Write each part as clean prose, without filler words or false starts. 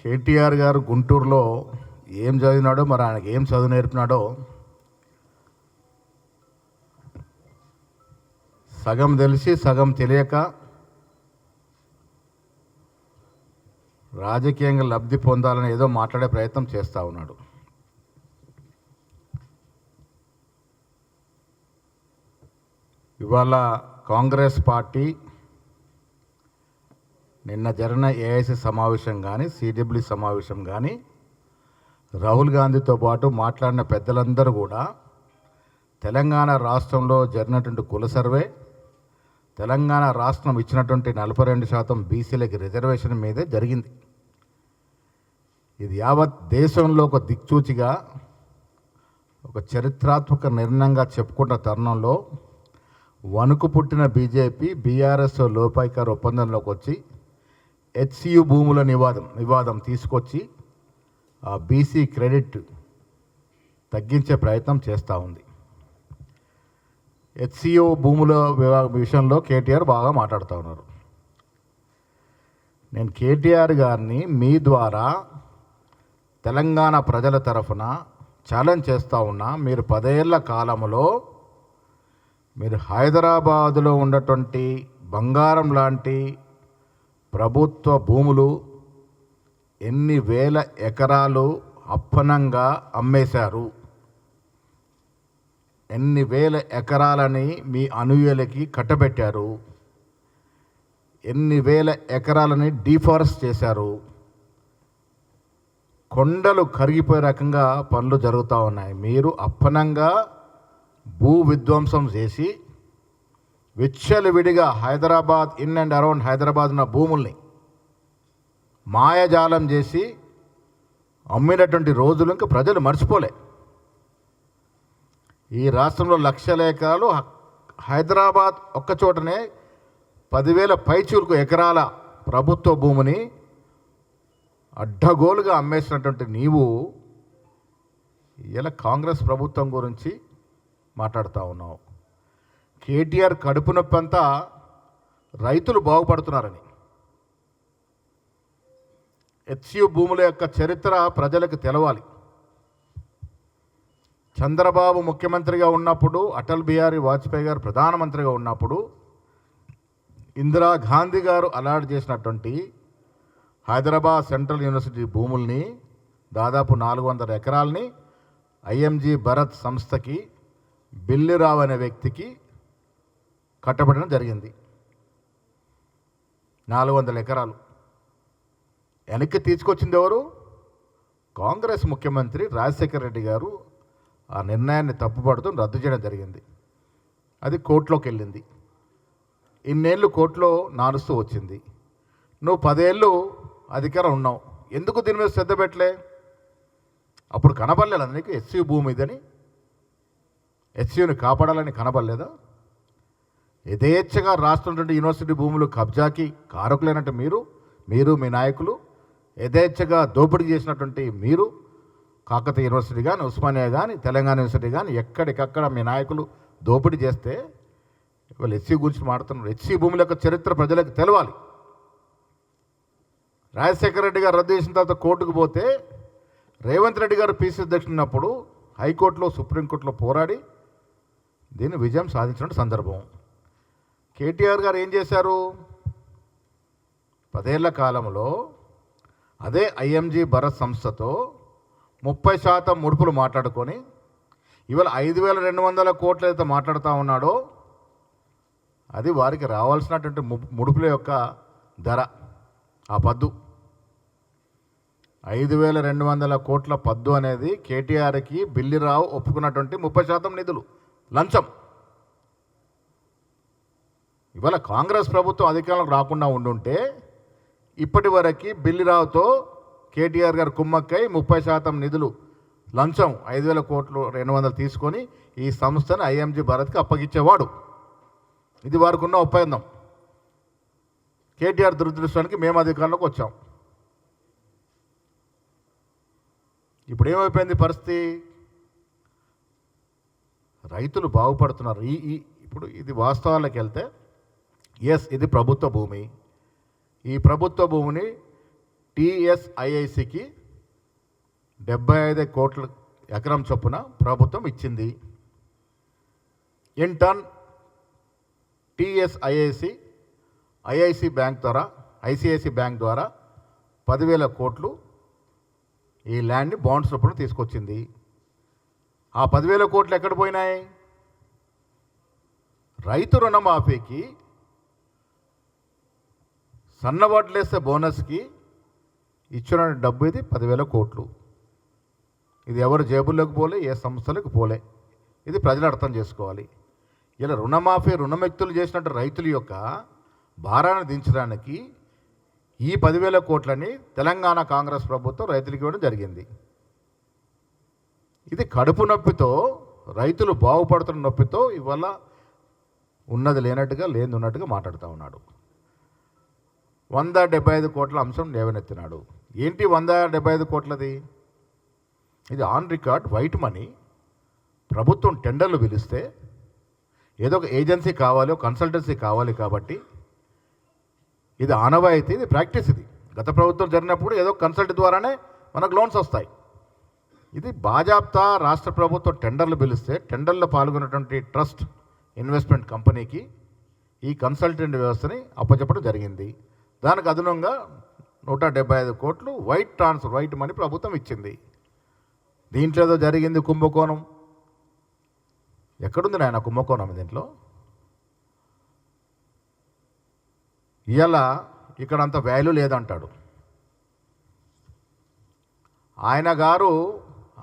కేటీఆర్ గారు గుంటూరులో ఏం చదివినాడో, మరి ఆయనకి ఏం చదువు నేర్పినాడో సగం తెలిసి సగం తెలియక రాజకీయంగా లబ్ధి పొందాలని ఏదో మాట్లాడే ప్రయత్నం చేస్తూ ఉన్నాడు. ఇవాళ కాంగ్రెస్ పార్టీ నిన్న జరిగిన ఏఐసి సమావేశం కానీ, సిడబ్ల్యూ సమావేశం కానీ, రాహుల్ గాంధీతో పాటు మాట్లాడిన పెద్దలందరూ కూడా తెలంగాణ రాష్ట్రంలో జరిగినటువంటి కుల సర్వే, తెలంగాణ రాష్ట్రం ఇచ్చినటువంటి 42% బీసీలకి రిజర్వేషన్ మీదే జరిగింది. ఇది యావత్ దేశంలో ఒక దిక్చూచిగా, ఒక చరిత్రాత్మక నిర్ణయంగా చెప్పుకున్న తరుణంలో వణుకు పుట్టిన బీజేపీ బీఆర్ఎస్ లోపాయికార ఒప్పందంలోకి వచ్చి హెచ్సియు భూముల వివాదం తీసుకొచ్చి ఆ బీసీ క్రెడిట్ తగ్గించే ప్రయత్నం చేస్తూ ఉంది. హెచ్సియు భూముల విషయంలో కేటీఆర్ బాగా మాట్లాడుతూ ఉన్నారు. నేను కేటీఆర్ గారిని మీ ద్వారా తెలంగాణ ప్రజల తరఫున ఛాలెంజ్ చేస్తూ ఉన్నా. మీరు 10 ఏళ్ల కాలంలో మీరు హైదరాబాదులో ఉన్నటువంటి బంగారం లాంటి ప్రభుత్వ భూములు ఎన్ని వేల ఎకరాలు అప్పనంగా అమ్మేశారు, ఎన్ని వేల ఎకరాలని మీ అనుయులకి కట్టబెట్టారు, ఎన్ని వేల ఎకరాలని డీఫారెస్ట్ చేశారు, కొండలు కరిగిపోయే రకంగా పనులు జరుగుతూ ఉన్నాయి. మీరు అప్పనంగా భూ విధ్వంసం చేసి విచ్చలవిడిగా Hyderabad in and around Hyderabad ఉన్న భూముల్ని మాయాజాలం చేసి అమ్మినటువంటి రోజులు ఇంకా ప్రజలు మర్చిపోలే. ఈ రాష్ట్రంలో లక్షల ఎకరాలు హైదరాబాద్ ఒక్కచోటనే 10,000 పైచూలకు ఎకరాల ప్రభుత్వ భూమిని అడ్డగోలుగా అమ్మేసినటువంటి నీవు ఇలా కాంగ్రెస్ ప్రభుత్వం గురించి మాట్లాడుతూ ఉన్నావు. కేటీఆర్ కడుపు నొప్పి అంతా రైతులు బాగుపడుతున్నారని. హెచ్సియు భూముల యొక్క చరిత్ర ప్రజలకు తెలవాలి. చంద్రబాబు ముఖ్యమంత్రిగా ఉన్నప్పుడు, అటల్ బిహారీ వాజ్పేయి గారు ప్రధానమంత్రిగా ఉన్నప్పుడు ఇందిరాగాంధీ గారు అలాట్ చేసినటువంటి హైదరాబాద్ సెంట్రల్ యూనివర్సిటీ భూముల్ని దాదాపు 400 ఎకరాలని ఐఎంజీ భరత్ సంస్థకి బిల్లిరావు అనే వ్యక్తికి కట్టబడడం జరిగింది. 400 ఎకరాలు వెనక్కి తీసుకొచ్చింది ఎవరు? కాంగ్రెస్ ముఖ్యమంత్రి రాజశేఖర రెడ్డి గారు ఆ నిర్ణయాన్ని తప్పుపడుతూ రద్దు చేయడం జరిగింది. అది కోర్టులోకి వెళ్ళింది. ఇన్నేళ్ళు కోర్టులో నానుస్తూ వచ్చింది. నువ్వు 10 ఏళ్ళు అధికారం ఉన్నావు, ఎందుకు దీని మీద శ్రద్ధ పెట్టలే? అప్పుడు కనబడలేదు నీకు హెచ్సియు భూమి ఇదని, హెచ్సియుని కాపాడాలని కనబడలేదా? యథేచ్ఛగా రాష్ట్రం నుండి యూనివర్సిటీ భూములు కబ్జాకి కారకులైనట్టు మీరు మీ నాయకులు యథేచ్ఛగా దోపిడీ చేసినటువంటి మీరు, కాకతీయ యూనివర్సిటీ కానీ, ఉస్మానియా కానీ, తెలంగాణ యూనివర్సిటీ కానీ ఎక్కడికక్కడ మీ నాయకులు దోపిడీ చేస్తే వాళ్ళు హెచ్సియు గురించి మాట్లాడుతున్నారు. హెచ్సియు భూముల యొక్క చరిత్ర ప్రజలకు తెలవాలి. రాజశేఖర రెడ్డి గారు రద్దు చేసిన తర్వాత కోర్టుకు పోతే రేవంత్ రెడ్డి గారు పీసీ అధ్యక్షుడు ఉన్నప్పుడు హైకోర్టులో, సుప్రీంకోర్టులో పోరాడి దీన్ని విజయం సాధించిన సందర్భం. కేటీఆర్ గారు ఏం చేశారు? 10 ఏళ్ల కాలంలో అదే ఐఎంజీ భరత్ సంస్థతో 30% ముడుపులు మాట్లాడుకొని ఇవాళ 5,200 కోట్లు అయితే మాట్లాడుతూ ఉన్నాడో అది వారికి రావాల్సినటువంటి ముడుపుల యొక్క ధర, ఆ పద్దు 5,200 కోట్ల పద్దు అనేది కేటీఆర్కి బిల్లిరావు ఒప్పుకున్నటువంటి 30% నిధులు లంచం. ఇవాళ కాంగ్రెస్ ప్రభుత్వం అధికారంలోకి రాకుండా ఉండుంటే ఇప్పటి వరకు బిల్లిరావుతో కేటీఆర్ గారు కుమ్మక్కై 30% నిధులు లంచం 5,200 తీసుకొని ఈ సంస్థను ఐఎంజీ భారత్కి అప్పగించేవాడు. ఇది వారికి ఉన్న ఒప్పందం. కేటీఆర్ దురదృష్టానికి మేము అధికారంలోకి వచ్చాం. ఇప్పుడు ఏమైపోయింది పరిస్థితి? రైతులు బాగుపడుతున్నారు. ఇప్పుడు ఇది వాస్తవాలకు వెళ్తే ఎస్, ఇది ప్రభుత్వ భూమి. ఈ ప్రభుత్వ భూమిని టీఎస్ఐఐసికి 75 కోట్ల ఎకరం చొప్పున ప్రభుత్వం ఇచ్చింది. In turn TSIIC ICICI bank ద్వారా 10,000 కోట్లు ఈ ల్యాండ్ని బాండ్స్ రూపంలో తీసుకొచ్చింది. ఆ 10,000 కోట్లు ఎక్కడ పోయినాయి? రైతు రుణమాఫీకి, సన్నవడ్లేసే బోనస్కి ఇచ్చిన డబ్బు ఇది 10,000 కోట్లు. ఇది ఎవరు జేబుల్లోకి పోలే, ఏ సంస్థలకు పోలే. ఇది ప్రజలు అర్థం చేసుకోవాలి. ఇలా రుణమాఫీ రుణముక్తులు చేసినట్టు రైతుల యొక్క భారాన్ని దించడానికి ఈ 10,000 కోట్లని తెలంగాణ కాంగ్రెస్ ప్రభుత్వం రైతులకు ఇవ్వడం జరిగింది. ఇది కడుపు నొప్పితో, రైతులు బాగుపడుతున్న నొప్పితో ఇవాళ ఉన్నది లేనట్టుగా లేని ఉన్నట్టుగా మాట్లాడుతూ ఉన్నాడు. 175 కోట్ల అంశం లేవనెత్తినాడు. ఏంటి 175 కోట్లది? ఇది ఆన్ రికార్డ్ వైట్ మనీ. ప్రభుత్వం టెండర్లు పిలిస్తే ఏదో ఒక ఏజెన్సీ కావాలి, ఒక కన్సల్టెన్సీ కావాలి కాబట్టి ఇది ఆనవాయితీ, ఇది ప్రాక్టీస్. ఇది గత ప్రభుత్వం జరిగినప్పుడు ఏదో కన్సల్ట్ ద్వారానే మనకు లోన్స్ వస్తాయి. ఇది బాజాప్తా రాష్ట్ర ప్రభుత్వం టెండర్లు పిలిస్తే టెండర్లో పాల్గొన్నటువంటి ట్రస్ట్ ఇన్వెస్ట్మెంట్ కంపెనీకి ఈ కన్సల్టెంట్ వ్యవస్థని అప్పచెప్పడం జరిగింది. దానికి అదనంగా 175 కోట్లు వైట్ మనీ ప్రభుత్వం ఇచ్చింది. దీంట్లో ఏదో జరిగింది కుంభకోణం. ఎక్కడుంది నాయన కుంభకోణం దీంట్లో? ఇలా ఇక్కడ అంత వాల్యూ లేదంటాడు ఆయన గారు.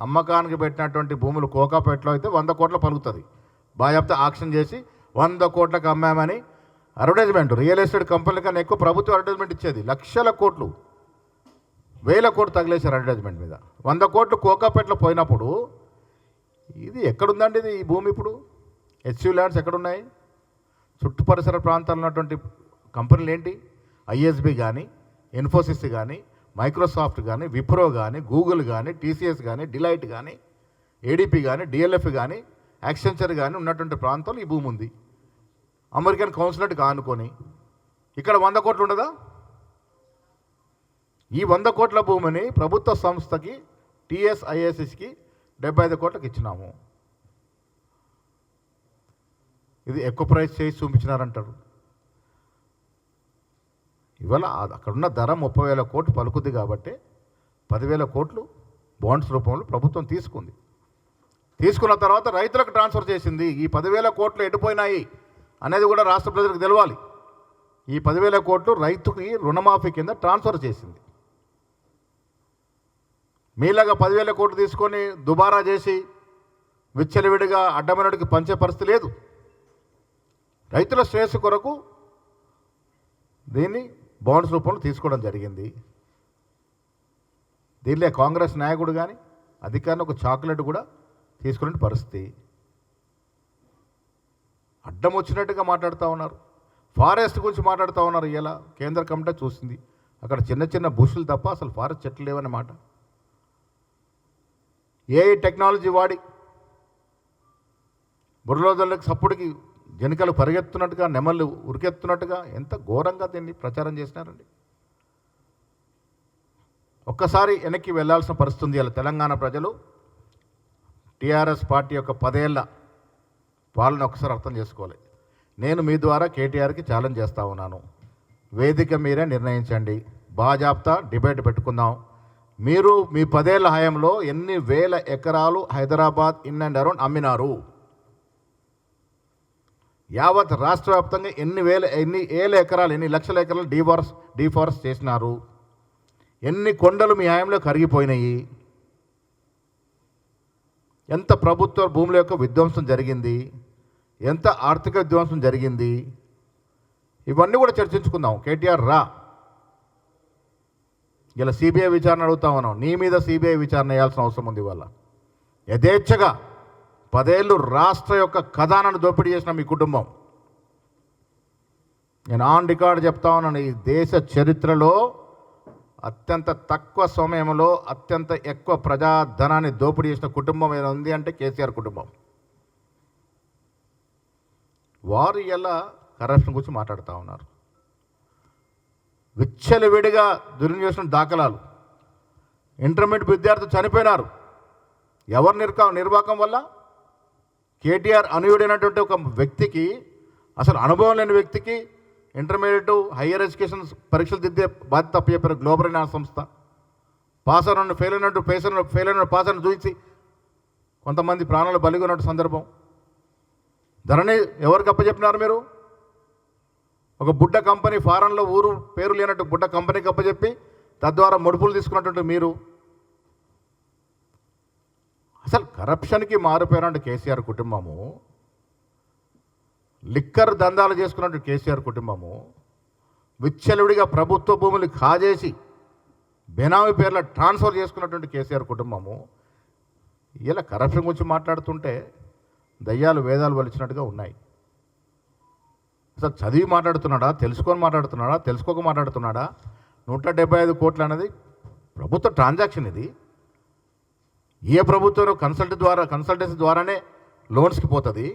అమ్మకానికి పెట్టినటువంటి భూములు కోకాపేటలో అయితే 100 కోట్ల పలుకుతుంది. బాగా చెప్తే ఆక్షన్ చేసి 100 కోట్లకు అమ్మామని అడ్వర్టైజ్మెంట్. రియల్ ఎస్టేట్ కంపెనీల కన్నా ఎక్కువ ప్రభుత్వం అడ్వర్టైజ్మెంట్ ఇచ్చేది. లక్షల కోట్లు, 1000 కోట్లు తగిలేశారు అడ్వర్టైజ్మెంట్ మీద. 100 కోట్లు కోకాపేటలో పోయినప్పుడు ఇది ఎక్కడుందండి ఇది? ఈ భూమి ఇప్పుడు హెచ్యూ ల్యాండ్స్ ఎక్కడున్నాయి? చుట్టు పరిసర ప్రాంతాల్లో ఉన్నటువంటి కంపెనీలు ఏంటి? ఐఎస్బి కానీ, ఇన్ఫోసిస్ కానీ, మైక్రోసాఫ్ట్ కానీ, విప్రో కానీ, గూగుల్ కానీ, టీసీఎస్ కానీ, డిలైట్ కానీ, ఏడీపీ కానీ, డిఎల్ఎఫ్ కానీ, యాక్సెంచర్ కానీ ఉన్నటువంటి ప్రాంతంలో ఈ భూమి ఉంది. అమెరికన్ కౌన్సిలేట్ కానుకొని ఇక్కడ 100 కోట్లు ఉండదా? ఈ 100 కోట్ల భూమిని ప్రభుత్వ సంస్థకి టీఎస్ఐఎస్సికి 75 కోట్లకు ఇచ్చినాము. ఇది ఎక్కువ ప్రైస్ చేసి చూపించినారంటారు. ఇవాళ అక్కడున్న ధర 30,000 కోట్లు పలుకుద్ది కాబట్టి 10,000 కోట్లు బాండ్స్ రూపంలో ప్రభుత్వం తీసుకుంది. తీసుకున్న తర్వాత రైతులకు ట్రాన్స్ఫర్ చేసింది. ఈ 10,000 కోట్లు ఎటుపోయినాయి అనేది కూడా రాష్ట్ర ప్రజలకు తెలవాలి. ఈ 10,000 కోట్లు రైతుకి రుణమాఫీ కింద ట్రాన్స్ఫర్ చేసింది. మీలాగా 10,000 కోట్లు తీసుకొని దుబారా చేసి విచ్చలవిడిగా అడ్డమైనడికి పంచే పరిస్థితి లేదు. రైతుల శ్రేయస్సు కొరకు దీన్ని బాండ్స్ రూపంలో తీసుకోవడం జరిగింది. దీనిలో కాంగ్రెస్ నాయకుడు కానీ అధికారిని ఒక చాక్లెట్ కూడా తీసుకునే పరిస్థితి. అడ్డం వచ్చినట్టుగా మాట్లాడుతూ ఉన్నారు. ఫారెస్ట్ గురించి మాట్లాడుతూ ఉన్నారు. ఇలా కేంద్ర కమిటీ చూసింది, అక్కడ చిన్న చిన్న బుషులు తప్ప అసలు ఫారెస్ట్ చెట్లు లేవనే మాట. ఏఐ టెక్నాలజీ వాడి బుర్రలోదళ్ళకి సప్పుడికి జనికలు పరిగెత్తున్నట్టుగా, నెమళ్ళు ఉరికెత్తున్నట్టుగా ఎంత ఘోరంగా దీన్ని ప్రచారం చేసినారండి. ఒక్కసారి వెనక్కి వెళ్లాల్సిన పరిస్థితి. ఇలా తెలంగాణ ప్రజలు టీఆర్ఎస్ పార్టీ యొక్క 10 ఏళ్ల పాలన ఒకసారి అర్థం చేసుకోవాలి. నేను మీ ద్వారా కేటీఆర్కి ఛాలెంజ్ చేస్తూ ఉన్నాను. వేదిక మీరే నిర్ణయించండి. బాజాప్తా డిబేట్ పెట్టుకుందాం. మీరు మీ 10 ఏళ్ల హయాంలో ఎన్ని వేల ఎకరాలు హైదరాబాద్ ఇన్ అండ్ అరౌండ్ అమ్మినారు? యావత్ రాష్ట్ర వ్యాప్తంగా ఎన్ని ఏళ్ళ ఎకరాలు, ఎన్ని లక్షల ఎకరాలు డీఫారెస్ట్ చేసినారు? ఎన్ని కొండలు మీ హయాంలో కరిగిపోయినాయి? ఎంత ప్రభుత్వ భూముల యొక్క విధ్వంసం జరిగింది? ఎంత ఆర్థిక విధ్వంసం జరిగింది? ఇవన్నీ కూడా చర్చించుకుందాం. కేటీఆర్ రా, ఇలా సిబిఐ విచారణ అడుగుతా ఉన్నాం. నీ మీద సిబిఐ విచారణ వేయాల్సిన అవసరం ఉంది. ఇవాళ యథేచ్ఛగా 10 ఏళ్ళు రాష్ట్ర యొక్క ఖజానాను దోపిడీ చేసిన మీ కుటుంబం. నేను ఆన్ రికార్డ్ చెప్తా ఉన్నాను, ఈ దేశ చరిత్రలో అత్యంత తక్కువ సమయంలో అత్యంత ఎక్కువ ప్రజాధనాన్ని దోపిడీ చేసిన కుటుంబం ఏదైనా ఉంది అంటే కేసీఆర్ కుటుంబం. వారు ఎలా కరప్షన్ గురించి మాట్లాడుతూ ఉన్నారు. విచ్చలవిడిగా దుర్వినియోగం దాఖలాలు. ఇంటర్మీడియట్ విద్యార్థులు చనిపోయినారు. ఎవరు నిర్వాహకం వల్ల? కేటీఆర్ అనుయుడైనటువంటి ఒక వ్యక్తికి, అసలు అనుభవం లేని వ్యక్తికి ఇంటర్మీడియట్ హయ్యర్ ఎడ్యుకేషన్ పరీక్షలు దిద్దే బాధ్యత అప్పచెప్పారు గ్లోబల్ రినాన్స్ సంస్థ. పాస్ అయిన ఫెయిల్ అయిన పాస్ అయిన చూసి కొంతమంది ప్రాణాలు బలిగొన్నట్టు సందర్భం. ధరణి ఎవరికి అప్పచెప్పినారు మీరు? ఒక బుడ్డ కంపెనీ, ఫారెన్లో ఊరు పేరు లేనట్టు బుడ్డ కంపెనీకి అప్పచెప్పి తద్వారా ముడుపులు తీసుకున్నట్టు మీరు. అసలు కరప్షన్కి మారిపోయినట్టు కేసీఆర్ కుటుంబము, లిక్కర్ దందాలు చేసుకున్నట్టు కేసీఆర్ కుటుంబము, విచ్చలవిడిగా ప్రభుత్వ భూములు కాజేసి బెనామీ పేర్ల ట్రాన్స్ఫర్ చేసుకున్నటువంటి కేసీఆర్ కుటుంబము ఇలా కరప్షన్ గురించి మాట్లాడుతుంటే దయ్యాలు వేదాలు వలిచినట్టుగా ఉన్నాయి. అసలు చదివి మాట్లాడుతున్నాడా, తెలుసుకొని మాట్లాడుతున్నాడా, తెలుసుకోక మాట్లాడుతున్నాడా? 175 కోట్లు అనేది ప్రభుత్వ ట్రాన్సాక్షన్. ఇది ఏ ప్రభుత్వం కన్సల్టెన్సీ ద్వారానే లోన్స్కి పోతుంది.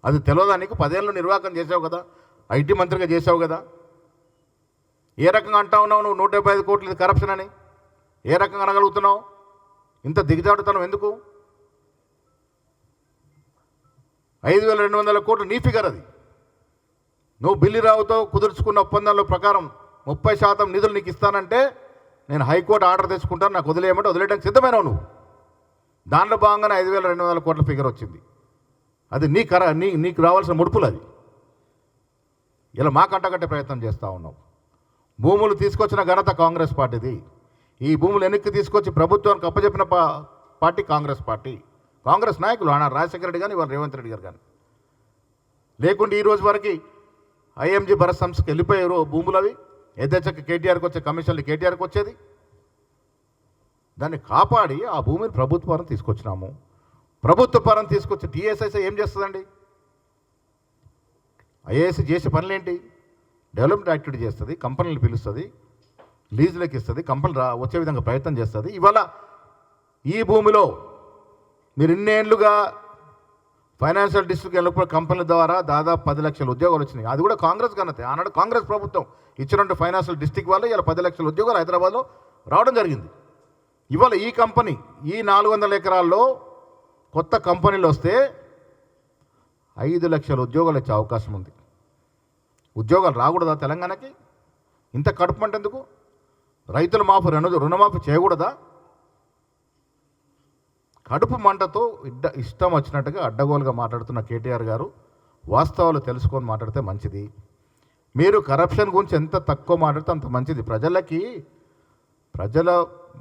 అది తెలియదా నీకు? 10 ఏళ్ళు నిర్వాహకం చేసావు కదా, ఐటీ మంత్రిగా చేసావు కదా. ఏ రకంగా అంటా ఉన్నావు నువ్వు 175 కోట్లు ఇది కరప్షన్ అని? ఏ రకంగా అనగలుగుతున్నావు? ఇంత దిగజాడుతున్నావు ఎందుకు? 5,200 కోట్లు నీ ఫిగర్ అది. నువ్వు బిల్లిరావుతో కుదుర్చుకున్న ఒప్పందాల ప్రకారం 30% నిధులు నీకు ఇస్తానంటే నేను హైకోర్టు ఆర్డర్ తెచ్చుకుంటాను, నాకు వదిలేయమంటే వదిలేయడానికి సిద్ధమైనావు నువ్వు. దాంట్లో భాగంగానే 5,200 కోట్ల ఫిగర్ వచ్చింది. అది నీకు రావాల్సిన ముడుపులు. అది ఇలా మా కంటగట్టే ప్రయత్నం చేస్తూ ఉన్నావు. భూములు తీసుకొచ్చిన ఘనత కాంగ్రెస్ పార్టీది. ఈ భూములు వెనక్కి తీసుకొచ్చి ప్రభుత్వానికి అప్పచెప్పిన పార్టీ కాంగ్రెస్ పార్టీ. కాంగ్రెస్ నాయకులు ఆనాడు రాజశేఖర రెడ్డి కానీ ఇవాళ రేవంత్ రెడ్డి గారు కానీ. లేకుంటే ఈ రోజు వరకు ఐఎంజీ భరత్ సంస్థకి వెళ్ళిపోయారు భూములు. అవి యథేచ్ఛకి కేటీఆర్కి వచ్చే కమిషన్లు కేటీఆర్కి వచ్చేది. దాన్ని కాపాడి ఆ భూమిని ప్రభుత్వ పరం తీసుకొచ్చినాము. ప్రభుత్వ పరం తీసుకొచ్చి టీఎస్ఐసీ ఏం చేస్తుందండి? ఐఏఎస్సీ చేసే పనులేంటి? డెవలప్మెంట్ యాక్టివిటీ చేస్తుంది, కంపెనీలు పిలుస్తుంది, లీజులకు ఇస్తుంది, కంపెనీలు వచ్చే విధంగా ప్రయత్నం చేస్తుంది. ఇవాళ ఈ భూమిలో మీరు ఇన్నేళ్లుగా ఫైనాన్షియల్ డిస్ట్రిక్ట్ వెళ్ళిన కంపెనీల ద్వారా దాదాపు 10 లక్షల ఉద్యోగాలు వచ్చినాయి. అది కూడా కాంగ్రెస్ ఘనతే. ఆనాడు కాంగ్రెస్ ప్రభుత్వం ఇచ్చినట్టు ఫైనాన్షియల్ డిస్ట్రిక్ట్ వల్ల ఇలా 10 లక్షల ఉద్యోగాలు హైదరాబాద్లో రావడం జరిగింది. ఇవాళ ఈ కంపెనీ ఈ 400 ఎకరాల్లో కొత్త కంపెనీలు వస్తే 5 లక్షల ఉద్యోగాలు వచ్చే అవకాశం ఉంది. ఉద్యోగాలు రాకూడదా తెలంగాణకి? ఇంత కడుపు అంటే ఎందుకు? రైతుల రుణమాఫీ చేయకూడదా? కడుపు మంటతో ఇష్టం వచ్చినట్టుగా అడ్డగోలుగా మాట్లాడుతున్న కేటీఆర్ గారు వాస్తవాలు తెలుసుకొని మాట్లాడితే మంచిది. మీరు కరప్షన్ గురించి ఎంత తక్కువ మాట్లాడితే అంత మంచిది. ప్రజల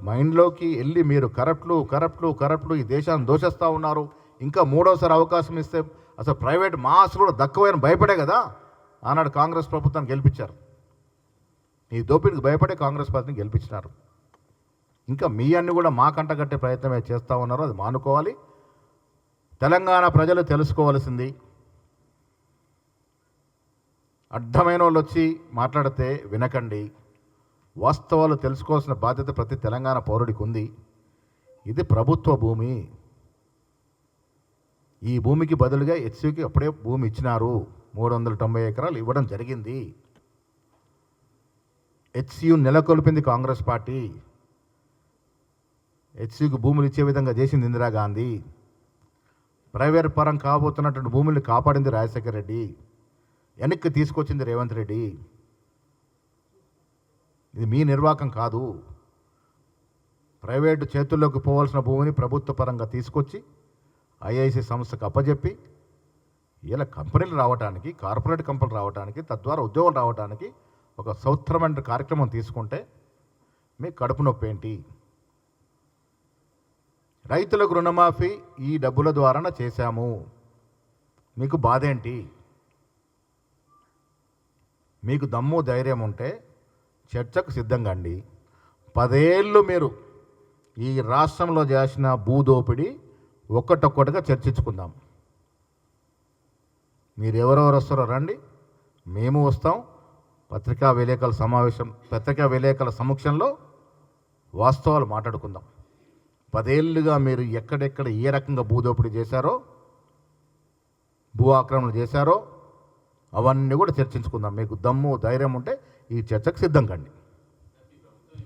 మైండ్లోకి వెళ్ళి మీరు కరప్ట్లు ఈ దేశాన్ని దోషిస్తూ ఉన్నారు, ఇంకా మూడోసారి అవకాశం ఇస్తే అసలు ప్రైవేట్ మాస్ కూడా దక్కువని భయపడే కదా ఆనాడు కాంగ్రెస్ ప్రభుత్వాన్ని గెలిపించారు. ఈ దోపిడికి భయపడే కాంగ్రెస్ పార్టీని గెలిపించినారు. ఇంకా మీ అన్ని కూడా మా కంటగట్టే ప్రయత్నమే చేస్తూ ఉన్నారు. అది మానుకోవాలి. తెలంగాణ ప్రజలు తెలుసుకోవాల్సింది, అడ్డమైన వాళ్ళు వచ్చి మాట్లాడితే వినకండి. వాస్తవాలు తెలుసుకోవాల్సిన బాధ్యత ప్రతి తెలంగాణ పౌరుడికి ఉంది. ఇది ప్రభుత్వ భూమి. ఈ భూమికి బదులుగా హెచ్సికి అప్పుడే భూమి ఇచ్చినారు. 390 ఎకరాలు ఇవ్వడం జరిగింది. హెచ్సియు నెలకొల్పింది కాంగ్రెస్ పార్టీ. హెచ్సికి భూములు ఇచ్చే విధంగా చేసింది ఇందిరాగాంధీ. ప్రైవేట్ పరం కాబోతున్నటువంటి భూముల్ని కాపాడింది రాజశేఖర రెడ్డి. వెనక్కి తీసుకొచ్చింది రేవంత్ రెడ్డి. ఇది మీ నిర్వాహకం కాదు. ప్రైవేటు చేతుల్లోకి పోవాల్సిన భూమిని ప్రభుత్వ పరంగా తీసుకొచ్చి ఐఐసి సంస్థకు అప్పచెప్పి ఇలా కంపెనీలు రావడానికి, కార్పొరేట్ కంపెనీలు రావడానికి, తద్వారా ఉద్యోగాలు రావడానికి ఒక సౌత్రమైన కార్యక్రమం తీసుకుంటే మీ కడుపు నొప్పి ఏంటి? రైతులకు రుణమాఫీ ఈ డబ్బుల ద్వారానే చేశాము, మీకు బాధ ఏంటి? మీకు దమ్ము ధైర్యం ఉంటే చర్చకు సిద్ధంగా అండి. 10 ఏళ్ళు మీరు ఈ రాష్ట్రంలో చేసిన భూదోపిడి ఒక్కటొక్కటిగా చర్చించుకుందాం. మీరు ఎవరెవరు వస్తారో రండి, మేము వస్తాం. పత్రికా విలేకరుల సమక్షంలో వాస్తవాలు మాట్లాడుకుందాం. 10 ఏళ్ళుగా మీరు ఎక్కడెక్కడ ఏ రకంగా భూదోపిడీ చేశారో, భూ ఆక్రమణ చేశారో అవన్నీ కూడా చర్చించుకుందాం. మీకు దమ్ము ధైర్యం ఉంటే ఈ చర్చకు సిద్ధం కండి.